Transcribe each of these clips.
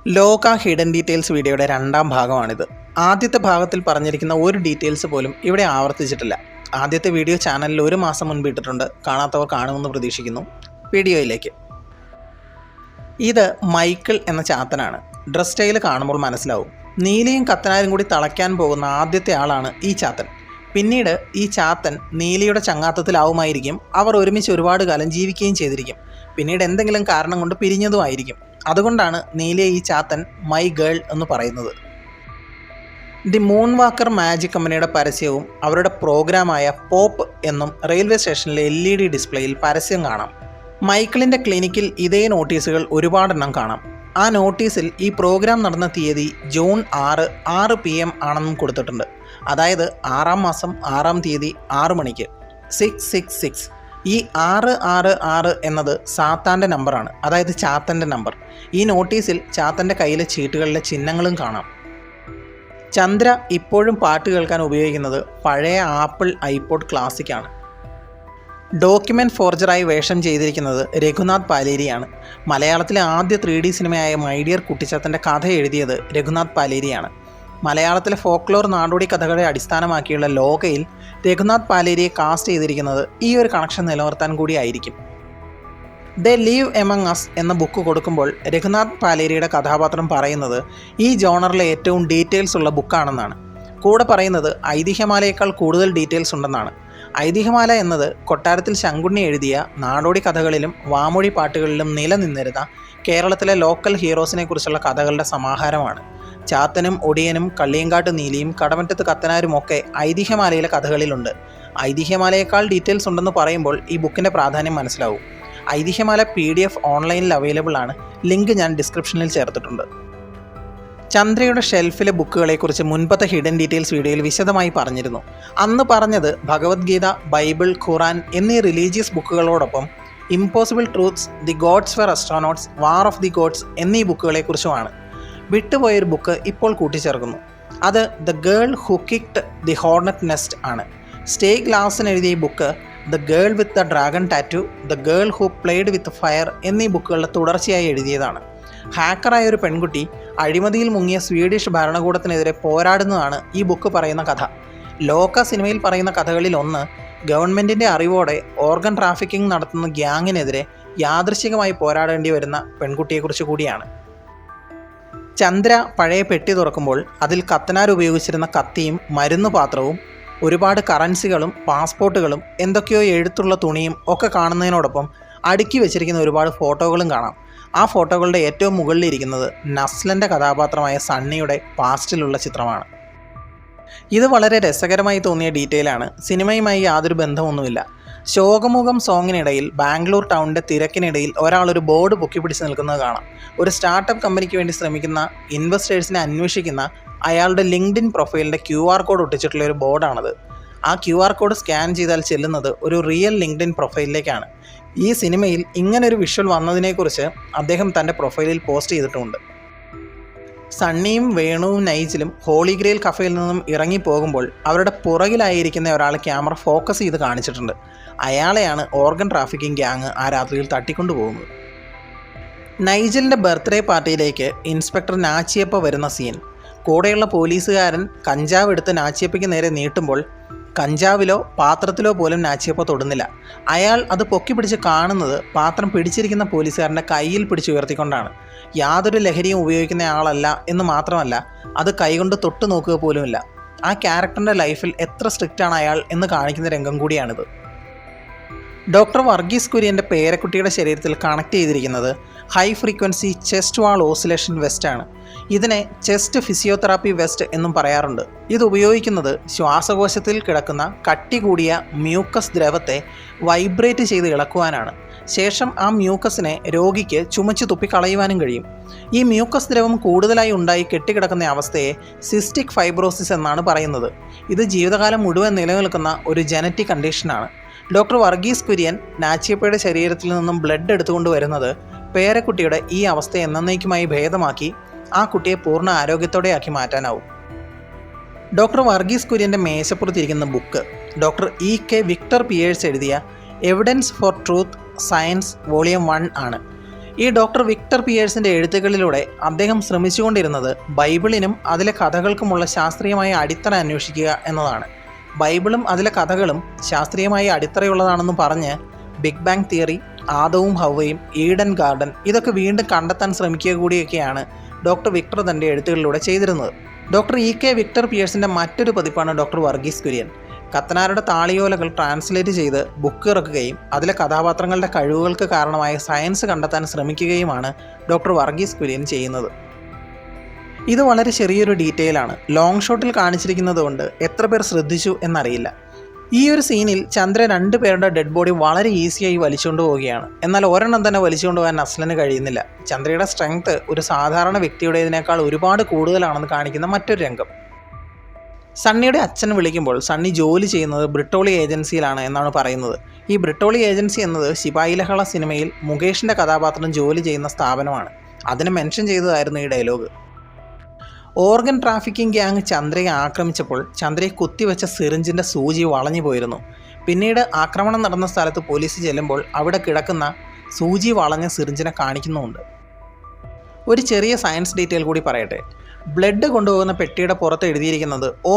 ലോക hidden details വീഡിയോയുടെ രണ്ടാം ഭാഗമാണിത്. ആദ്യത്തെ ഭാഗത്തിൽ പറഞ്ഞിരിക്കുന്ന ഒരു ഡീറ്റെയിൽസ് പോലും ഇവിടെ ആവർത്തിച്ചിട്ടില്ല. ആദ്യത്തെ വീഡിയോ ചാനലിൽ 1 മാസം മുൻപ് ഇട്ടിട്ടുണ്ട്. കാണാത്തവർ കാണുമെന്ന് പ്രതീക്ഷിക്കുന്നു. വീഡിയോയിലേക്ക്. ഇത് മൈക്കിൾ എന്ന ചാത്തനാണ്. ഡ്രസ് സ്റ്റൈൽ കാണുമ്പോൾ മനസ്സിലാവും. നീലിയും കത്തനാരും കൂടി തളയ്ക്കാൻ പോകുന്ന ആദ്യത്തെ ആളാണ് ഈ ചാത്തൻ. പിന്നീട് ഈ ചാത്തൻ നീലിയുടെ ചങ്ങാത്തത്തിലാവുമായിരിക്കും. അവർ ഒരുമിച്ച് ഒരുപാട് കാലം ജീവിക്കുകയും ചെയ്തിരിക്കും. പിന്നീട് എന്തെങ്കിലും കാരണം കൊണ്ട് പിരിഞ്ഞതുമായിരിക്കും. അതുകൊണ്ടാണ് നീലിയെ ഈ ചാത്തൻ മൈ ഗേൾ എന്ന് പറയുന്നത്. ദി മൂൺ വാക്കർ മാജിക് കമ്പനിയുടെ പരസ്യവും അവരുടെ പ്രോഗ്രാമായ പോപ്പ് എന്നും റെയിൽവേ സ്റ്റേഷനിലെ LED ഡിസ്പ്ലേയിൽ പരസ്യം കാണാം. മൈക്കിളിൻ്റെ ക്ലിനിക്കിൽ ഇതേ നോട്ടീസുകൾ ഒരുപാടെണ്ണം കാണാം. ആ നോട്ടീസിൽ ഈ പ്രോഗ്രാം നടന്ന തീയതി ജൂൺ 6 PM ആണെന്നും കൊടുത്തിട്ടുണ്ട്. അതായത് 6-ാം മാസം 6-ാം തീയതി 6 മണിക്ക് 666. ഈ 666 എന്നത് സാത്താൻ്റെ നമ്പറാണ്, അതായത് ചാത്തൻ്റെ നമ്പർ. ഈ നോട്ടീസിൽ ചാത്തൻ്റെ കയ്യിലെ ചീട്ടുകളിലെ ചിഹ്നങ്ങളും കാണാം. ചന്ദ്ര ഇപ്പോഴും പാട്ട് കേൾക്കാൻ ഉപയോഗിക്കുന്നത് പഴയ ആപ്പിൾ ഐപോഡ് ക്ലാസിക് ആണ്. ഡോക്യുമെൻ്റ് ഫോർജറായി വേഷം ചെയ്തിരിക്കുന്നത് രഘുനാഥ് പാലേരിയാണ്. മലയാളത്തിലെ ആദ്യ 3D സിനിമയായ മൈ ഡിയർ കുട്ടിച്ചാത്തൻ്റെ കഥ എഴുതിയത് രഘുനാഥ് പാലേരിയാണ്. മലയാളത്തിലെ ഫോക്ലോർ നാടോടി കഥകളെ അടിസ്ഥാനമാക്കിയുള്ള ലോകയിൽ രഘുനാഥ് പാലേരിയെ കാസ്റ്റ് ചെയ്തിരിക്കുന്നത് ഈ ഒരു കണക്ഷൻ നിലനിർത്താൻ കൂടിയായിരിക്കും. ദ ലീവ് എമംഗ് അസ് എന്ന ബുക്ക് കൊടുക്കുമ്പോൾ രഘുനാഥ് പാലേരിയുടെ കഥാപാത്രം പറയുന്നത് ഈ ജോണറിലെ ഏറ്റവും ഡീറ്റെയിൽസ് ഉള്ള ബുക്കാണെന്നാണ്. കൂടെ പറയുന്നത് ഐതിഹ്യമാലയേക്കാൾ കൂടുതൽ ഡീറ്റെയിൽസ് ഉണ്ടെന്നാണ്. ഐതിഹ്യമാല എന്നത് കൊട്ടാരത്തിൽ ശങ്കുണ്ണി എഴുതിയ നാടോടി കഥകളിലും വാമൊഴി പാട്ടുകളിലും നിലനിന്നിരുന്ന കേരളത്തിലെ ലോക്കൽ ഹീറോസിനെ കുറിച്ചുള്ള കഥകളുടെ സമാഹാരമാണ്. ചാത്തനും ഒടിയനും കള്ളിയങ്കാട്ട് നീലിയും കടമറ്റത്ത് കത്തനാരുമൊക്കെ ഐതിഹ്യമാലയിലെ കഥകളിലുണ്ട്. ഐതിഹ്യമാലയേക്കാൾ ഡീറ്റെയിൽസ് ഉണ്ടെന്ന് പറയുമ്പോൾ ഈ ബുക്കിൻ്റെ പ്രാധാന്യം മനസ്സിലാവും. ഐതിഹ്യമാല PDF ഓൺലൈനിൽ അവൈലബിൾ ആണ്. ലിങ്ക് ഞാൻ ഡിസ്ക്രിപ്ഷനിൽ ചേർത്തിട്ടുണ്ട്. ചന്ദ്രയുടെ ഷെൽഫിലെ ബുക്കുകളെക്കുറിച്ച് മുൻപത്തെ ഹിഡൻ ഡീറ്റെയിൽസ് വീഡിയോയിൽ വിശദമായി പറഞ്ഞിരുന്നു. അന്ന് പറഞ്ഞത് ഭഗവത്ഗീത, ബൈബിൾ, ഖുറാൻ എന്നീ റിലീജിയസ് ബുക്കുകളോടൊപ്പം impossible truths, the gods for astronauts, war of the gods എന്നീ ബുക്കുകളെക്കുറിച്ചുമാണ്. വിട്ടുപോയൊരു ബുക്ക് ഇപ്പോൾ കൂട്ടിച്ചേർക്കുന്നു. അത് the girl who kicked the hornet nest ആണ്. സ്റ്റേ ഗ്ലാസൻ എഴുതിയ ഈ book the girl with the dragon tattoo, the girl who played with fire എന്നീ ബുക്കുകളുടെ തുടർച്ചയായി എഴുതിയതാണ്. ഹാക്കറായ ഒരു പെൺകുട്ടി അഴിമതിയിൽ മുങ്ങിയ സ്വീഡിഷ് ഭരണകൂടത്തിനെതിരെ പോരാടുന്നതാണ് ഈ ബുക്ക് പറയുന്ന കഥ. ലോക സിനിമയിൽ പറയുന്ന കഥകളിൽ ഒന്ന് ഗവൺമെൻറ്റിൻ്റെ അറിവോടെ ഓർഗൻ ട്രാഫിക്കിംഗ് നടത്തുന്ന ഗ്യാങ്ങിനെതിരെ യാദൃശ്ചികമായി പോരാടേണ്ടി വരുന്ന പെൺകുട്ടിയെക്കുറിച്ച് കൂടിയാണ്. ചന്ദ്ര പഴയ പെട്ടി തുറക്കുമ്പോൾ അതിൽ കത്തനാർ ഉപയോഗിച്ചിരുന്ന കത്തിയും മരുന്ന് പാത്രവും ഒരുപാട് കറൻസികളും പാസ്പോർട്ടുകളും എന്തൊക്കെയോ എഴുത്തുള്ള തുണിയും ഒക്കെ കാണുന്നതിനോടൊപ്പം അടുക്കി വെച്ചിരിക്കുന്ന ഒരുപാട് ഫോട്ടോകളും കാണാം. ആ ഫോട്ടോകളുടെ ഏറ്റവും മുകളിലിരിക്കുന്നത് നസ്ലൻ്റെ കഥാപാത്രമായ സണ്ണിയുടെ പാസ്റ്റിലുള്ള ചിത്രമാണ്. ഇത് വളരെ രസകരമായി തോന്നിയ ഡീറ്റെയിലാണ്. സിനിമയുമായി യാതൊരു ബന്ധമൊന്നുമില്ല. ശോകമുഖം സോങ്ങിനിടയിൽ ബാംഗ്ലൂർ ടൗണിൻ്റെ തിരക്കിനിടയിൽ ഒരാളൊരു ബോർഡ് പൊക്കിപ്പിടിച്ച് നിൽക്കുന്നത് കാണാം. ഒരു സ്റ്റാർട്ടപ്പ് കമ്പനിക്ക് വേണ്ടി ശ്രമിക്കുന്ന ഇൻവെസ്റ്റേഴ്സിനെ അന്വേഷിക്കുന്ന അയാളുടെ ലിങ്ക്ഡിൻ പ്രൊഫൈലിൻ്റെ QR കോഡ് ഒട്ടിച്ചിട്ടുള്ള ഒരു ബോർഡാണത്. ആ QR കോഡ് സ്കാൻ ചെയ്താൽ ചെല്ലുന്നത് ഒരു റിയൽ ലിങ്ക്ഡിൻ പ്രൊഫൈലിലേക്കാണ്. ഈ സിനിമയിൽ ഇങ്ങനൊരു വിഷ്വൽ വന്നതിനെക്കുറിച്ച് അദ്ദേഹം തൻ്റെ പ്രൊഫൈലിൽ പോസ്റ്റ് ചെയ്തിട്ടുമുണ്ട്. സണ്ണിയും വേണുവും നൈജിലും ഹോളി ഗ്രേൽ കഫയിൽ നിന്നും ഇറങ്ങിപ്പോകുമ്പോൾ അവരുടെ പുറകിലായിരിക്കുന്ന ഒരാൾ ക്യാമറ ഫോക്കസ് ചെയ്ത് കാണിച്ചിട്ടുണ്ട്. അയാളെയാണ് ഓർഗൻ ട്രാഫിക്കിംഗ് ഗ്യാങ് ആ രാത്രിയിൽ തട്ടിക്കൊണ്ടുപോകുന്നത്. നൈജലിൻ്റെ ബർത്ത്ഡേ പാർട്ടിയിലേക്ക് ഇൻസ്പെക്ടർ നാച്ചിയപ്പ വരുന്ന സീൻ. കൂടെയുള്ള പോലീസുകാരൻ കഞ്ചാവ് എടുത്ത് നാച്ചിയപ്പയ്ക്ക് നേരെ നീട്ടുമ്പോൾ കഞ്ചാവിലോ പാത്രത്തിലോ പോലും നാച്ചിയപ്പ തൊടുന്നില്ല. അയാൾ അത് പൊക്കി പിടിച്ച് കാണുന്നത് പാത്രം പിടിച്ചിരിക്കുന്ന പോലീസുകാരൻ്റെ കയ്യിൽ പിടിച്ചുയർത്തിക്കൊണ്ടാണ്. യാതൊരു ലഹരിയും ഉപയോഗിക്കുന്ന ആളല്ല എന്ന് മാത്രമല്ല, അത് കൈകൊണ്ട് തൊട്ട് നോക്കുക പോലുമില്ല. ആ ക്യാരക്ടറിൻ്റെ ലൈഫിൽ എത്ര സ്ട്രിക്റ്റാണ് അയാൾ എന്ന് കാണിക്കുന്ന രംഗം കൂടിയാണിത്. ഡോക്ടർ വർഗീസ് കുര്യൻ്റെ പേരക്കുട്ടിയുടെ ശരീരത്തിൽ കണക്ട് ചെയ്തിരിക്കുന്നത് ഹൈ ഫ്രീക്വൻസി ചെസ്റ്റ് വാൾ ഓസിലേഷൻ വെസ്റ്റ് ആണ്. ഇതിനെ ചെസ്റ്റ് ഫിസിയോതെറാപ്പി വെസ്റ്റ് എന്നും പറയാറുണ്ട്. ഇത് ഉപയോഗിക്കുന്നത് ശ്വാസകോശത്തിൽ കിടക്കുന്ന കട്ടി കൂടിയ മ്യൂക്കസ് ദ്രവത്തെ വൈബ്രേറ്റ് ചെയ്ത് ഇളക്കുവാനാണ്. ശേഷം ആ മ്യൂക്കസിനെ രോഗിക്ക് ചുമച്ച് തുപ്പിക്കളയുവാനും കഴിയും. ഈ മ്യൂക്കസ് ദ്രവം കൂടുതലായി ഉണ്ടായി കെട്ടിക്കിടക്കുന്ന അവസ്ഥയെ സിസ്റ്റിക് ഫൈബ്രോസിസ് എന്നാണ് പറയുന്നത്. ഇത് ജീവിതകാലം മുഴുവൻ നിലനിൽക്കുന്ന ഒരു ജനറ്റിക് കണ്ടീഷനാണ്. ഡോക്ടർ വർഗീസ് കുര്യൻ നാച്ചിയപ്പയുടെ ശരീരത്തിൽ നിന്നും ബ്ലഡ് എടുത്തുകൊണ്ട് വരുന്നത് പേരക്കുട്ടിയുടെ ഈ അവസ്ഥ എന്നേക്കുമായി ഭേദമാക്കി ആ കുട്ടിയെ പൂർണ്ണ ആരോഗ്യത്തോടെയാക്കി മാറ്റാനാവും. ഡോക്ടർ വർഗീസ് കുര്യൻ്റെ മേശപ്പുറത്തിരിക്കുന്ന ബുക്ക് ഡോക്ടർ വിക്ടർ പിയേഴ്സ് എഴുതിയ evidence for truth science volume 1 ആണ്. ഈ ഡോക്ടർ വിക്ടർ പിയേഴ്സിൻ്റെ എഴുത്തുകളിലൂടെ അദ്ദേഹം ശ്രമിച്ചുകൊണ്ടിരുന്നത് ബൈബിളിനും അതിലെ കഥകൾക്കുമുള്ള ശാസ്ത്രീയമായ അടിത്തറ അന്വേഷിക്കുക എന്നതാണ്. ബൈബിളും അതിലെ കഥകളും ശാസ്ത്രീയമായ അടിത്തറയുള്ളതാണെന്ന് പറഞ്ഞ് ബിഗ് ബാങ് തിയറി, ആദവും ഹവ്വയും, ഈഡൻ ഗാർഡൻ ഇതൊക്കെ വീണ്ടും കണ്ടെത്താൻ ശ്രമിക്കുക കൂടിയൊക്കെയാണ് ഡോക്ടർ വിക്ടർ തൻ്റെ എഴുത്തുകളിലൂടെ ചെയ്തിരുന്നത്. Doctor E.K. വിക്ടർ പിയേഴ്സിൻ്റെ മറ്റൊരു പതിപ്പാണ് ഡോക്ടർ വർഗീസ് കുര്യൻ. കത്തനാരുടെ താളിയോലകൾ ട്രാൻസ്ലേറ്റ് ചെയ്ത് ബുക്ക് ഇറക്കുകയും അതിലെ കഥാപാത്രങ്ങളുടെ കഴിവുകൾക്ക് കാരണമായ സയൻസ് കണ്ടെത്താൻ ശ്രമിക്കുകയുമാണ് ഡോക്ടർ വർഗീസ് കുര്യൻ ചെയ്യുന്നത്. ഇത് വളരെ ചെറിയൊരു ഡീറ്റെയിലാണ്. ലോങ് ഷോട്ടിൽ കാണിച്ചിരിക്കുന്നത് കൊണ്ട് എത്ര പേർ ശ്രദ്ധിച്ചു എന്നറിയില്ല. ഈ ഒരു സീനിൽ ചന്ദ്ര 2 പേരുടെ ഡെഡ് ബോഡി വളരെ ഈസിയായി വലിച്ചുകൊണ്ട് പോവുകയാണ്. എന്നാൽ ഒരെണ്ണം തന്നെ വലിച്ചുകൊണ്ട് പോകാൻ നസ്ലന് കഴിയുന്നില്ല. ചന്ദ്രയുടെ സ്ട്രെങ്ത് ഒരു സാധാരണ വ്യക്തിയുടേതിനേക്കാൾ ഒരുപാട് കൂടുതലാണെന്ന് കാണിക്കുന്ന മറ്റൊരു രംഗം. സണ്ണിയുടെ അച്ഛൻ വിളിക്കുമ്പോൾ സണ്ണി ജോലി ചെയ്യുന്നത് ബ്രിട്ടോളി ഏജൻസിയിലാണ് എന്നാണ് പറയുന്നത്. ഈ ബ്രിട്ടോളി ഏജൻസി എന്നത് ശിപായി ലഹള സിനിമയിൽ മുകേഷിൻ്റെ കഥാപാത്രം ജോലി ചെയ്യുന്ന സ്ഥാപനമാണ്. അതിനെ മെൻഷൻ ചെയ്തതായിരുന്നു ഈ ഡയലോഗ്. ഓർഗൻ ട്രാഫിക്കിംഗ് ഗ്യാങ് ചന്ദ്രയെ ആക്രമിച്ചപ്പോൾ ചന്ദ്രയെ കുത്തിവെച്ച സിറിഞ്ചിൻ്റെ സൂചി വളഞ്ഞു പോയിരുന്നു. പിന്നീട് ആക്രമണം നടന്ന സ്ഥലത്ത് പോലീസ് ചെല്ലുമ്പോൾ അവിടെ കിടക്കുന്ന സൂചി വളഞ്ഞ സിറിഞ്ചിനെ കാണിക്കുന്നുമുണ്ട്. ഒരു ചെറിയ സയൻസ് ഡീറ്റെയിൽ കൂടി പറയട്ടെ. ബ്ലഡ് കൊണ്ടുപോകുന്ന പെട്ടിയുടെ പുറത്ത് എഴുതിയിരിക്കുന്നത് O-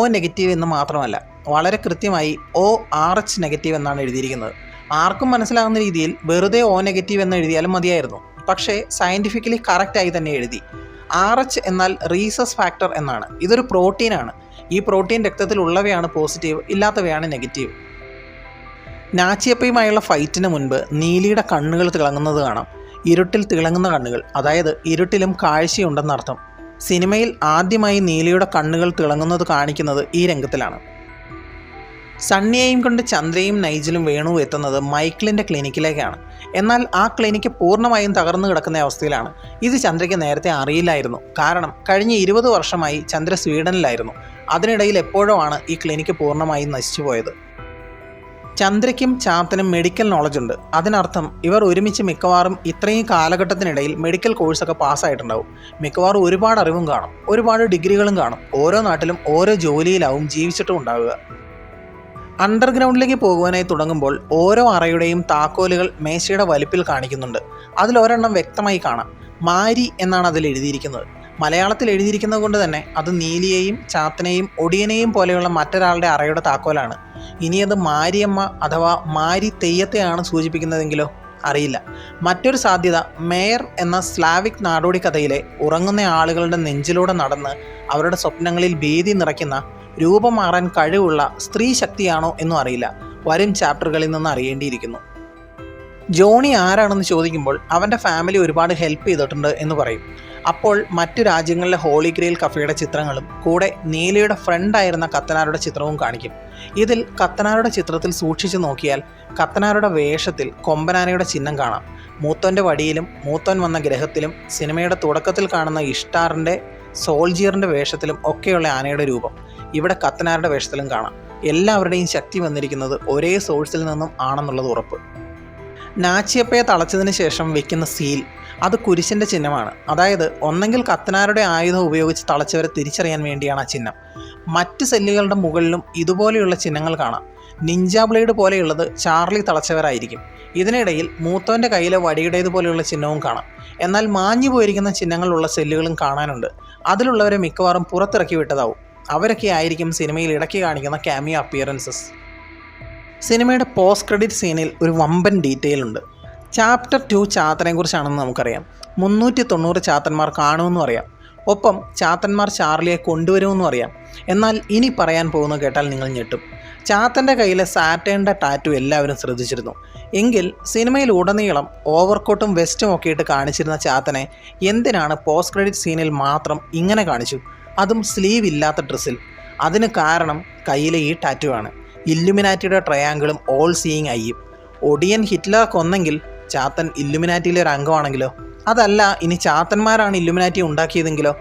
എന്ന് മാത്രമല്ല, വളരെ കൃത്യമായി ORH നെഗറ്റീവ് എന്നാണ് എഴുതിയിരിക്കുന്നത്. ആർക്കും മനസ്സിലാകുന്ന രീതിയിൽ വെറുതെ O- എന്ന് എഴുതിയാലും മതിയായിരുന്നു. പക്ഷേ സയൻറ്റിഫിക്കലി കറക്റ്റായി തന്നെ എഴുതി. RH എന്നാൽ റീസസ് ഫാക്ടർ എന്നാണ്. ഇതൊരു പ്രോട്ടീനാണ്. ഈ പ്രോട്ടീൻ രക്തത്തിലുള്ളവയാണ് പോസിറ്റീവ്, ഇല്ലാത്തവയാണ് നെഗറ്റീവ്. നാച്ചിയപ്പയുമായുള്ള ഫൈറ്റിന് മുൻപ് നീലിയുടെ കണ്ണുകൾ തിളങ്ങുന്നത് കാണാം. ഇരുട്ടിൽ തിളങ്ങുന്ന കണ്ണുകൾ, അതായത് ഇരുട്ടിലും കാഴ്ചയുണ്ടെന്നർത്ഥം. സിനിമയിൽ ആദ്യമായി നീലിയുടെ കണ്ണുകൾ തിളങ്ങുന്നത് കാണിക്കുന്നത് ഈ രംഗത്തിലാണ്. സണ്ണിയെയും കൊണ്ട് ചന്ദ്രയും നൈജലും വേണുവും എത്തുന്നത് മൈക്കിളിൻ്റെ ക്ലിനിക്കിലേക്കാണ്. എന്നാൽ ആ ക്ലിനിക്ക് പൂർണ്ണമായും തകർന്നു കിടക്കുന്ന അവസ്ഥയിലാണ്. ഇത് ചന്ദ്രയ്ക്ക് നേരത്തെ അറിയില്ലായിരുന്നു. കാരണം കഴിഞ്ഞ 20 വർഷമായി ചന്ദ്ര സ്വീഡനിലായിരുന്നു. അതിനിടയിൽ എപ്പോഴോ ആണ് ഈ ക്ലിനിക്ക് പൂർണ്ണമായും നശിച്ചു പോയത്. ചന്ദ്രയ്ക്കും ചാത്തനും മെഡിക്കൽ നോളജ് ഉണ്ട്. അതിനർത്ഥം ഇവർ ഒരുമിച്ച് മിക്കവാറും ഇത്രയും കാലഘട്ടത്തിനിടയിൽ മെഡിക്കൽ കോഴ്സൊക്കെ പാസ്സായിട്ടുണ്ടാവും. മിക്കവാറും ഒരുപാട് അറിവും കാണും, ഒരുപാട് ഡിഗ്രികളും കാണും. ഓരോ നാട്ടിലും ഓരോ ജോലിയിലാവും ജീവിച്ചിട്ടും ഉണ്ടാവുക. അണ്ടർഗ്രൗണ്ടിലേക്ക് പോകുവാനായി തുടങ്ങുമ്പോൾ ഓരോ അറയുടെയും താക്കോലുകൾ മേശയുടെ വലിപ്പിൽ കാണിക്കുന്നുണ്ട്. അതിലൊരെണ്ണം വ്യക്തമായി കാണാം. മാരി എന്നാണ് അതിൽ എഴുതിയിരിക്കുന്നത്. മലയാളത്തിൽ എഴുതിയിരിക്കുന്നത് കൊണ്ട് തന്നെ അത് നീലിയെയും ചാത്തനെയും ഒടിയനെയും പോലെയുള്ള മറ്റൊരാളുടെ അറയുടെ താക്കോലാണ്. ഇനി അത് മാരിയമ്മ അഥവാ മാരി തെയ്യത്തെയാണ് സൂചിപ്പിക്കുന്നതെങ്കിലോ അറിയില്ല. മറ്റൊരു സാധ്യത മേയർ എന്ന സ്ലാവിക് നാടോടി കഥയിലെ ഉറങ്ങുന്ന ആളുകളുടെ നെഞ്ചിലൂടെ നടന്ന് അവരുടെ സ്വപ്നങ്ങളിൽ ഭീതി നിറയ്ക്കുന്ന രൂപം മാറാൻ കഴിവുള്ള സ്ത്രീ ശക്തിയാണോ എന്നും അറിയില്ല. വരും ചാപ്റ്ററുകളിൽ നിന്ന് അറിയേണ്ടിയിരിക്കുന്നു. ജോണി ആരാണെന്ന് ചോദിക്കുമ്പോൾ അവൻ്റെ ഫാമിലി ഒരുപാട് ഹെൽപ്പ് ചെയ്തിട്ടുണ്ട് എന്ന് പറയും. അപ്പോൾ മറ്റു രാജ്യങ്ങളിലെ ഹോളി ഗ്രെയിൽ കഫേയുടെ ചിത്രങ്ങളും കൂടെ നീലയുടെ ഫ്രണ്ടായിരുന്ന കത്തനാരുടെ ചിത്രവും കാണിക്കും. ഇതിൽ കത്തനാരുടെ ചിത്രത്തിൽ സൂക്ഷിച്ചു നോക്കിയാൽ കത്തനാരുടെ വേഷത്തിൽ കൊമ്പനാനയുടെ ചിഹ്നം കാണാം. മൂത്തോൻ്റെ വടിയിലും മൂത്തോൻ വന്ന ഗ്രഹത്തിലും സിനിമയുടെ തുടക്കത്തിൽ കാണുന്ന ഇഷ്ടാറിൻ്റെ സോൾജിയറിൻ്റെ വേഷത്തിലും ഒക്കെയുള്ള ആനയുടെ രൂപം ഇവിടെ കത്തനാരുടെ വേഷത്തിലും കാണാം. എല്ലാവരുടെയും ശക്തി വന്നിരിക്കുന്നത് ഒരേ സോഴ്സിൽ നിന്നും ആണെന്നുള്ളത് ഉറപ്പ്. നാച്ചിയപ്പയെ തളച്ചതിന് ശേഷം വെക്കുന്ന സീൽ, അത് കുരിശിൻ്റെ ചിഹ്നമാണ്. അതായത് ഒന്നെങ്കിൽ കത്തനാരുടെ ആയുധം ഉപയോഗിച്ച് തളച്ചവരെ തിരിച്ചറിയാൻ വേണ്ടിയാണ് ആ ചിഹ്നം. മറ്റ് സെല്ലുകളുടെ മുകളിലും ഇതുപോലെയുള്ള ചിഹ്നങ്ങൾ കാണാം. നിഞ്ച ബ്ലേഡ് പോലെയുള്ളത് ചാർലി തളച്ചവരായിരിക്കും. ഇതിനിടയിൽ മൂത്തോൻ്റെ കയ്യിലെ വടിയുടേതുപോലെയുള്ള ചിഹ്നവും കാണാം. എന്നാൽ മാഞ്ഞു പോയിരിക്കുന്ന ചിഹ്നങ്ങളുള്ള സെല്ലുകളും കാണാനുണ്ട്. അതിലുള്ളവരെ മിക്കവാറും പുറത്തിറക്കി വിട്ടതാവും. അവരൊക്കെ ആയിരിക്കും സിനിമയിൽ ഇടയ്ക്ക് കാണിക്കുന്ന ക്യാമിയോ അപ്പിയറൻസസ്. സിനിമയുടെ പോസ്റ്റ് ക്രെഡിറ്റ് സീനിൽ ഒരു വമ്പൻ ഡീറ്റെയിൽ ഉണ്ട്. ചാപ്റ്റർ 2 ചാത്തനെക്കുറിച്ചാണെന്ന് നമുക്കറിയാം. 390 ചാത്തന്മാർ കാണുമെന്നും അറിയാം. ഒപ്പം ചാത്തന്മാർ ചാർലിയെ കൊണ്ടുവരുമെന്നും അറിയാം. എന്നാൽ ഇനി പറയാൻ പോകുന്നത് കേട്ടാൽ നിങ്ങൾ ഞെട്ടും. ചാത്തൻ്റെ കയ്യിലെ സാറ്റേണിൻ്റെ ടാറ്റു എല്ലാവരും ശ്രദ്ധിച്ചിരുന്നു. എങ്കിൽ സിനിമയിൽ ഉടനീളം ഓവർകോട്ടും വെസ്റ്റും ഒക്കെ ഇട്ട് കാണിച്ചിരുന്ന ചാത്തനെ എന്തിനാണ് പോസ്റ്റ് ക്രെഡിറ്റ് സീനിൽ മാത്രം ഇങ്ങനെ കാണിച്ചു, അതും സ്ലീവ് ഇല്ലാത്ത ഡ്രസ്സിൽ? അതിന് കാരണം കയ്യിലെ ഈ ടാറ്റു ആണ്. ഇല്ലുമിനാറ്റിയുടെ ട്രയാങ്കിളും ഓൾ സീയിങ് ഐയും. ഒടിയൻ ഹിറ്റ്ലർ കൊന്നെങ്കിൽ ചാത്തൻ ഇല്ലുമിനാറ്റിയിലെ ഒരു അംഗമാണെങ്കിലോ? അതല്ല, ഇനി ചാത്തന്മാരാണ് ഇല്ലുമിനാറ്റി ഉണ്ടാക്കിയതെങ്കിലോ?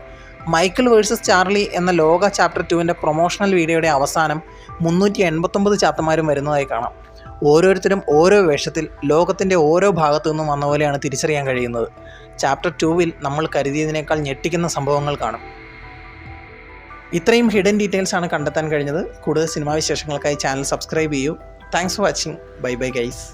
മൈക്കിൾ വേഴ്സസ് ചാർലി എന്ന ലോക ചാപ്റ്റർ 2 പ്രൊമോഷണൽ വീഡിയോയുടെ അവസാനം 389 ചാത്തന്മാരും വരുന്നതായി കാണാം. ഓരോരുത്തരും ഓരോ വേഷത്തിൽ ലോകത്തിൻ്റെ ഓരോ ഭാഗത്തു നിന്നും വന്ന പോലെയാണ് തിരിച്ചറിയാൻ കഴിയുന്നത്. ചാപ്റ്റർ 2 നമ്മൾ കരുതിയതിനേക്കാൾ ഞെട്ടിക്കുന്ന സംഭവങ്ങൾ കാണും. ഇത്രയും ഹിഡൻ ഡീറ്റെയിൽസ് ആണ് കണ്ടെത്താൻ കഴിഞ്ഞത്. കൂടുതൽ സിനിമാ വിശേഷങ്ങൾക്കായി ചാനൽ സബ്സ്ക്രൈബ് ചെയ്യൂ. Thanks for watching. Bye bye guys.